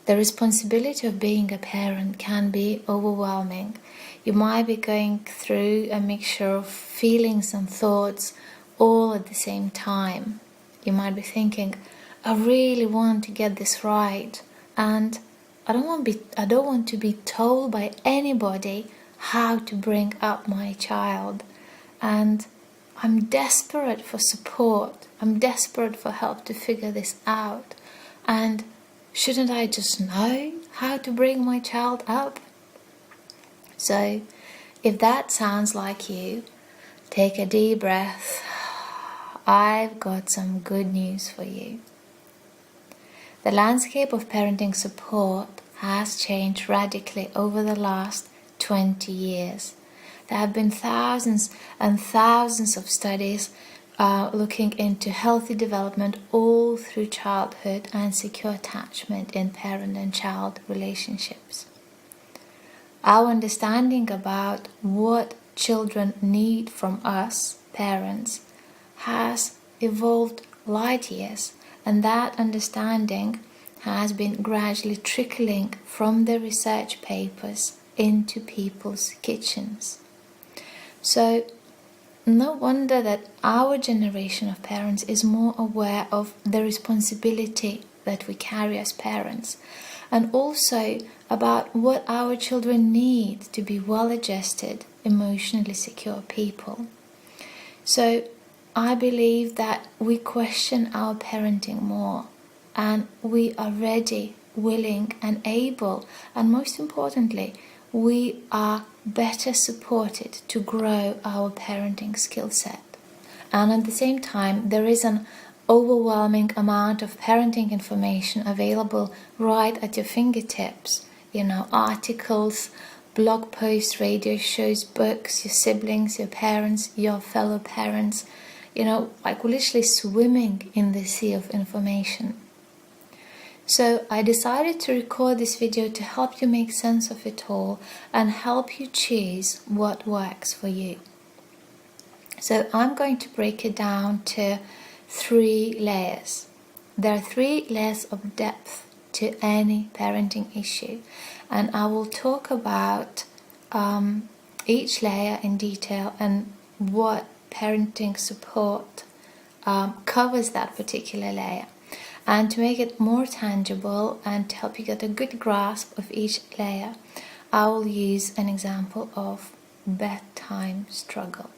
The responsibility of being a parent can be overwhelming. You might be going through a mixture of feelings and thoughts all at the same time. You might be thinking, I really want to get this right, and I don't want to be told by anybody how to bring up my child, and I'm desperate for support. I'm desperate for help to figure this out. And shouldn't I just know how to bring my child up? So, if that sounds like you, take a deep breath. I've got some good news for you. The landscape of parenting support has changed radically over the last 20 years. There have been thousands and thousands of studies looking into healthy development all through childhood and secure attachment in parent and child relationships. Our understanding about what children need from us, parents, has evolved light years, and that understanding has been gradually trickling from the research papers into people's kitchens. So, no wonder that our generation of parents is more aware of the responsibility that we carry as parents, and also about what our children need to be well-adjusted, emotionally secure people. So, I believe that we question our parenting more, and we are ready, willing and able, and most importantly, we are better supported to grow our parenting skill set. And at the same time, there is an overwhelming amount of parenting information available right at your fingertips. Articles, blog posts, radio shows, books, your siblings, your parents, your fellow parents, like we're literally swimming in the sea of information. So I decided to record this video to help you make sense of it all and help you choose what works for you. So I'm going to break it down to 3 layers. There are 3 layers of depth to any parenting issue, and I will talk about each layer in detail and what parenting support covers that particular layer. And to make it more tangible and to help you get a good grasp of each layer, I will use an example of bedtime struggle.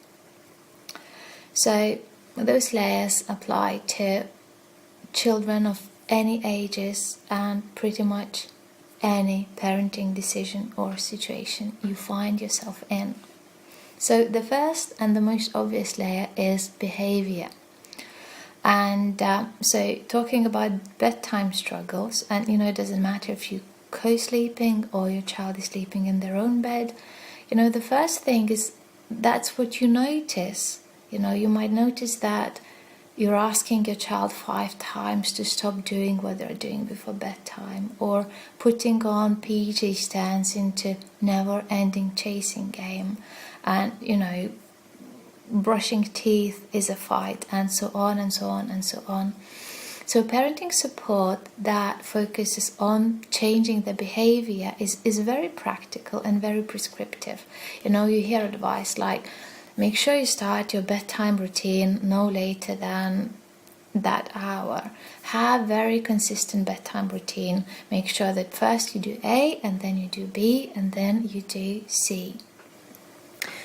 So those layers apply to children of any ages and pretty much any parenting decision or situation you find yourself in. So the first and the most obvious layer is behavior. And so talking about bedtime struggles, and it doesn't matter if you're co-sleeping or your child is sleeping in their own bed, the first thing is that's what you notice. You might notice that you're asking your child 5 times to stop doing what they're doing before bedtime, or putting on PG stands into never-ending chasing game, and brushing teeth is a fight, and so on and so on and so on. So parenting support that focuses on changing the behavior is very practical and very prescriptive. You hear advice like, make sure you start your bedtime routine no later than that hour. Have very consistent bedtime routine. Make sure that first you do A, and then you do B, and then you do C.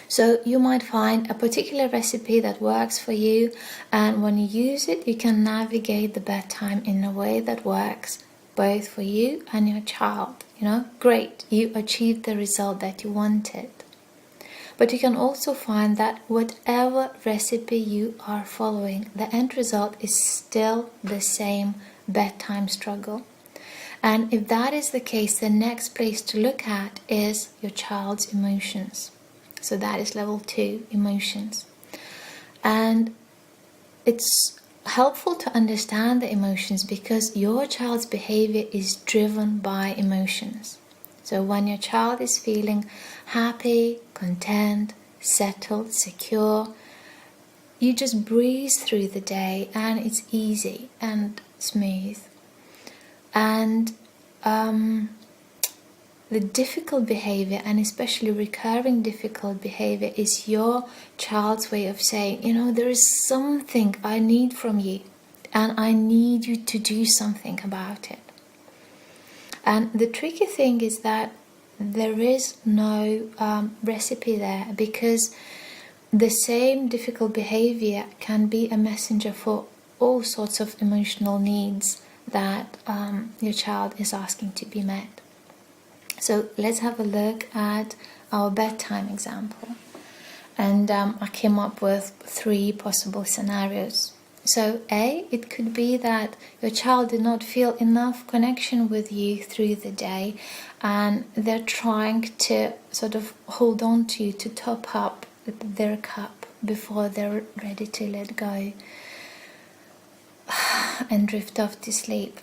So you might find a particular recipe that works for you, and when you use it, you can navigate the bedtime in a way that works both for you and your child. Great, you achieved the result that you wanted. But you can also find that whatever recipe you are following, the end result is still the same bedtime struggle. And if that is the case, the next place to look at is your child's emotions. So that is level 2, emotions. And it's helpful to understand the emotions because your child's behavior is driven by emotions. So when your child is feeling happy, content, settled, secure, you just breeze through the day and it's easy and smooth. And the difficult behavior, and especially recurring difficult behavior, is your child's way of saying, there is something I need from you, and I need you to do something about it. And the tricky thing is that there is no recipe there, because the same difficult behavior can be a messenger for all sorts of emotional needs that your child is asking to be met. So let's have a look at our bedtime example. And I came up with 3 possible scenarios. So A, it could be that your child did not feel enough connection with you through the day, and they're trying to sort of hold on to you to top up their cup before they're ready to let go and drift off to sleep.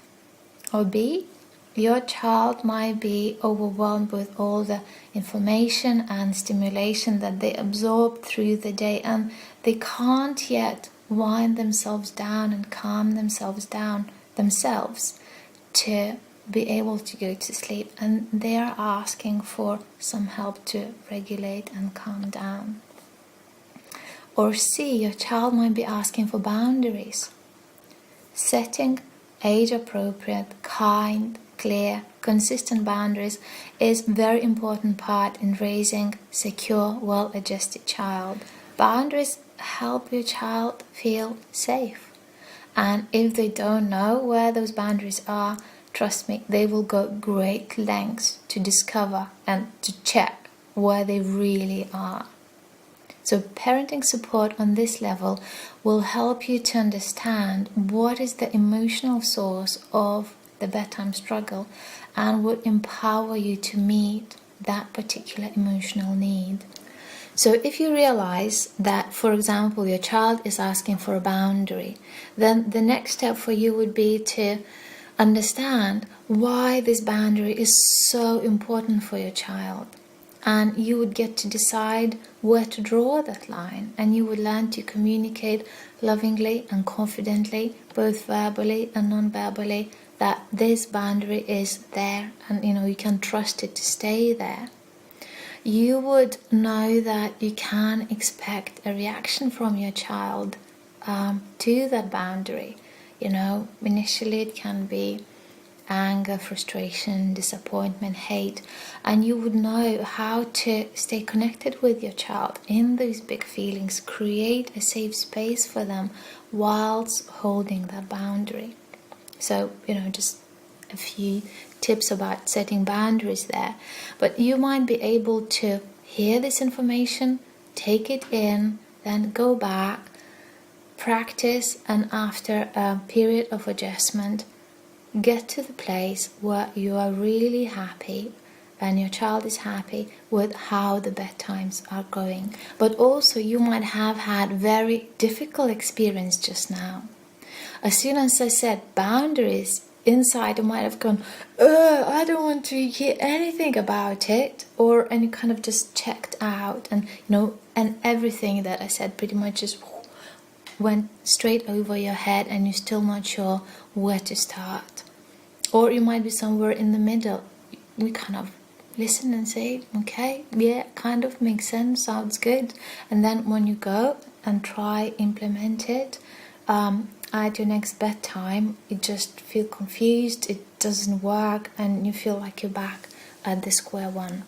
Or B, your child might be overwhelmed with all the information and stimulation that they absorb through the day, and they can't yet wind themselves down and calm themselves down themselves to be able to go to sleep, and they are asking for some help to regulate and calm down. Or C, your child might be asking for boundaries. Setting age-appropriate, kind, clear, consistent boundaries is a very important part in raising secure, well-adjusted child. Boundaries help your child feel safe. And if they don't know where those boundaries are, trust me, they will go great lengths to discover and to check where they really are. So parenting support on this level will help you to understand what is the emotional source of the bedtime struggle, and would empower you to meet that particular emotional need. So if you realize that, for example, your child is asking for a boundary, then the next step for you would be to understand why this boundary is so important for your child. And you would get to decide where to draw that line, and you would learn to communicate lovingly and confidently, both verbally and non-verbally, that this boundary is there, and you can trust it to stay there. You would know that you can expect a reaction from your child to that boundary. Initially it can be anger, frustration, disappointment, hate, and you would know how to stay connected with your child in those big feelings, create a safe space for them whilst holding that boundary. So, just a few tips about setting boundaries there. But you might be able to hear this information, take it in, then go back, practice, and after a period of adjustment, get to the place where you are really happy and your child is happy with how the bedtimes are going. But also you might have had very difficult experience just now. As soon as I said boundaries, inside you might have gone, I don't want to hear anything about it, and you kind of just checked out, and and everything that I said pretty much just went straight over your head, and you're still not sure where to start. Or you might be somewhere in the middle. We kind of listen and say, okay, yeah, kind of makes sense, sounds good. And then when you go and try implement it at your next bedtime, you just feel confused, it doesn't work, and you feel like you're back at the square one.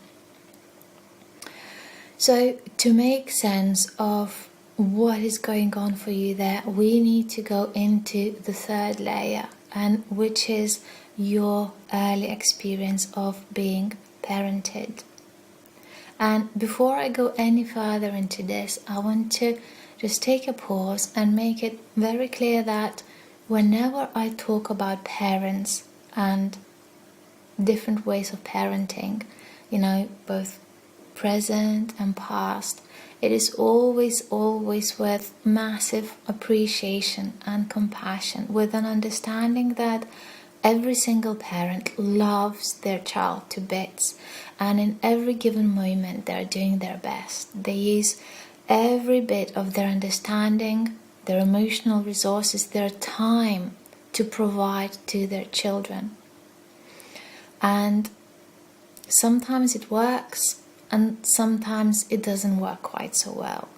So to make sense of what is going on for you there, we need to go into the third layer, and which is your early experience of being parented. And before I go any further into this, I want to just take a pause and make it very clear that whenever I talk about parents and different ways of parenting, both present and past, it is always with massive appreciation and compassion, with an understanding that every single parent loves their child to bits, and in every given moment they're doing their best. They use every bit of their understanding, their emotional resources, their time to provide to their children. And sometimes it works and sometimes it doesn't work quite so well.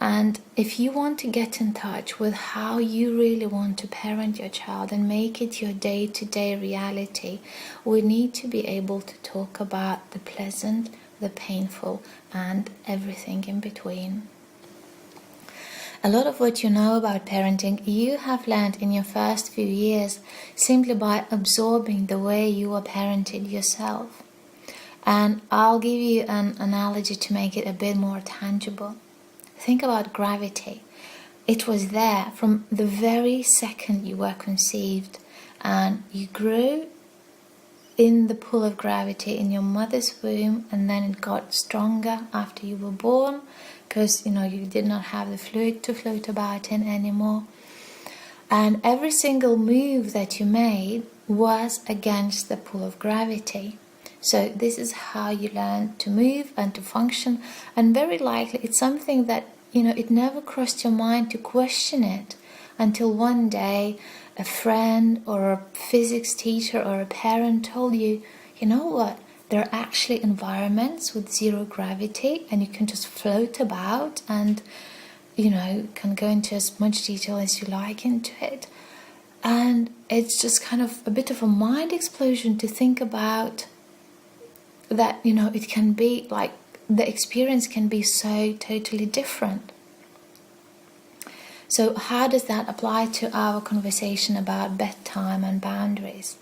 And if you want to get in touch with how you really want to parent your child and make it your day-to-day reality, we need to be able to talk about the pleasant, the painful, and everything in between. A lot of what you know about parenting you have learned in your first few years simply by absorbing the way you were parented yourself. And I'll give you an analogy to make it a bit more tangible. Think about gravity. It was there from the very second you were conceived, and you grew in the pull of gravity in your mother's womb, and then it got stronger after you were born because you did not have the fluid to float about in anymore. And every single move that you made was against the pull of gravity. So this is how you learn to move and to function, and very likely it's something that it never crossed your mind to question it until one day a friend or a physics teacher or a parent told you, you know what, there are actually environments with zero gravity and you can just float about and can go into as much detail as you like into it. And it's just kind of a bit of a mind explosion to think about that, it can be like the experience can be so totally different. So how does that apply to our conversation about bedtime and boundaries?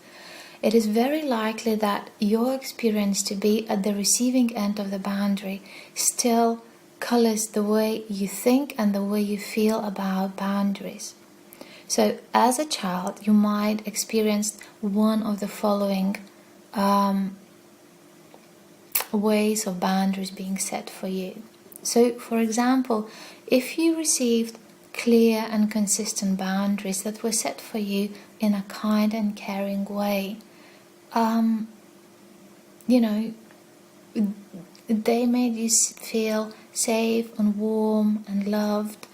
It is very likely that your experience to be at the receiving end of the boundary still colors the way you think and the way you feel about boundaries. So as a child, you might experience one of the following ways of boundaries being set for you. So, for example, if you received clear and consistent boundaries that were set for you in a kind and caring way, they made you feel safe and warm and loved.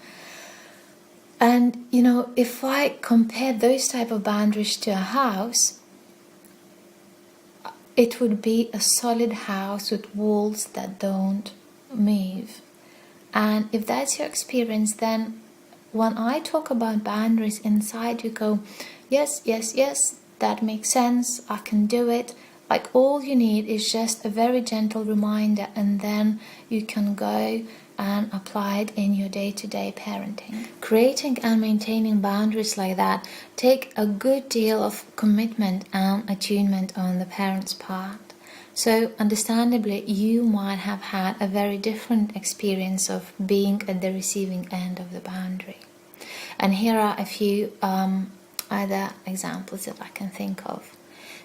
And, if I compare those type of boundaries to a house, it would be a solid house with walls that don't move. And if that's your experience, then when I talk about boundaries inside, you go, yes, that makes sense, I can do it. Like all you need is just a very gentle reminder, and then you can go and apply it in your day-to-day parenting. Creating and maintaining boundaries like that take a good deal of commitment and attunement on the parent's part. So understandably, you might have had a very different experience of being at the receiving end of the boundary. And here are a few other examples that I can think of.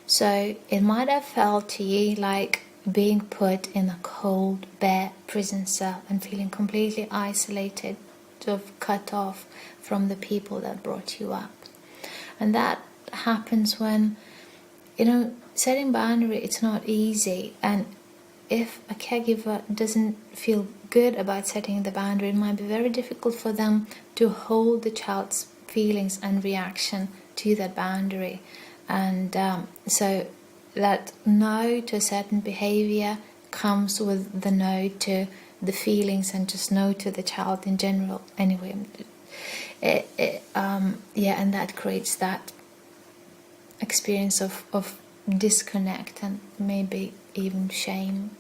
So it might have felt to you like being put in a cold, bare prison cell and feeling completely isolated, sort of cut off from the people that brought you up. And that happens when, setting boundary, it's not easy. And if a caregiver doesn't feel good about setting the boundary, it might be very difficult for them to hold the child's feelings and reaction to that boundary. And so that no to a certain behavior comes with the no to the feelings and just no to the child in general. Anyway, and that creates that experience of disconnect and maybe even shame.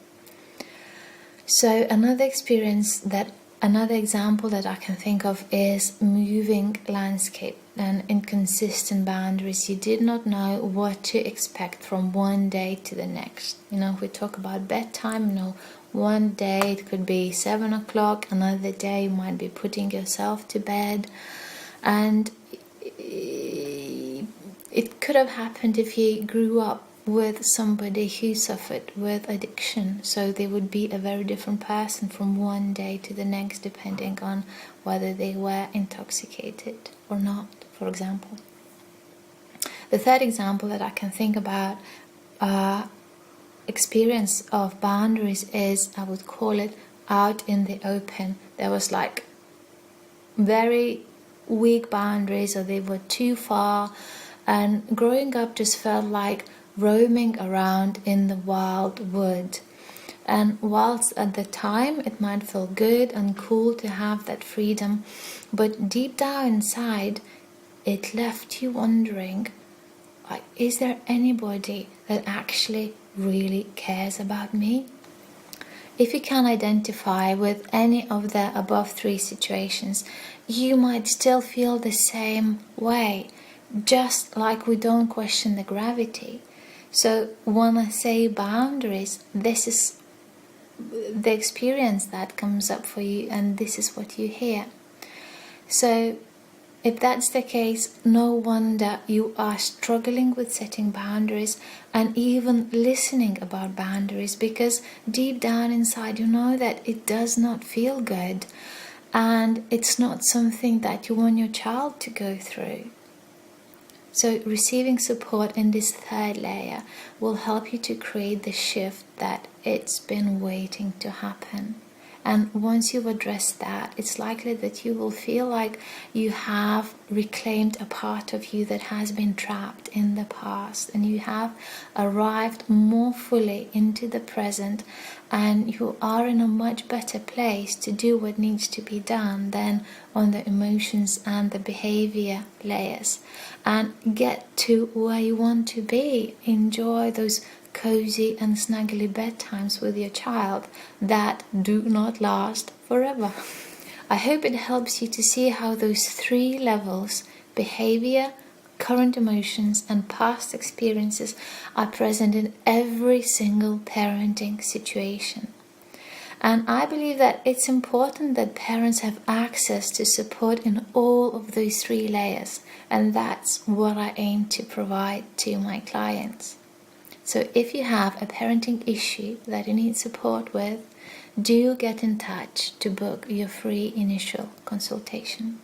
So another example that I can think of is moving landscape and inconsistent boundaries. You did not know what to expect from one day to the next. If we talk about bedtime, one day it could be 7 o'clock, another day you might be putting yourself to bed. And it could have happened if you grew up with somebody who suffered with addiction, so they would be a very different person from one day to the next, depending on whether they were intoxicated or not, for example. The third example that I can think about experience of boundaries is, I would call it out in the open. There was like very weak boundaries, or they were too far, and growing up just felt like roaming around in the wild wood. And whilst at the time it might feel good and cool to have that freedom, but deep down inside it left you wondering, like, is there anybody that actually really cares about me? If you can identify with any of the above three situations, you might still feel the same way, just like we don't question the gravity. So when I say boundaries, this is the experience that comes up for you, and this is what you hear. So if that's the case, no wonder you are struggling with setting boundaries and even listening about boundaries, because deep down inside you know that it does not feel good and it's not something that you want your child to go through. So receiving support in this third layer will help you to create the shift that it's been waiting to happen. And once you've addressed that, it's likely that you will feel like you have reclaimed a part of you that has been trapped in the past, and you have arrived more fully into the present, and you are in a much better place to do what needs to be done than on the emotions and the behavior layers, and get to where you want to be. Enjoy those cozy and snuggly bedtimes with your child that do not last forever. I hope it helps you to see how those three levels, behavior, current emotions, and past experiences, are present in every single parenting situation. And I believe that it's important that parents have access to support in all of those three layers, and that's what I aim to provide to my clients. So if you have a parenting issue that you need support with, do get in touch to book your free initial consultation.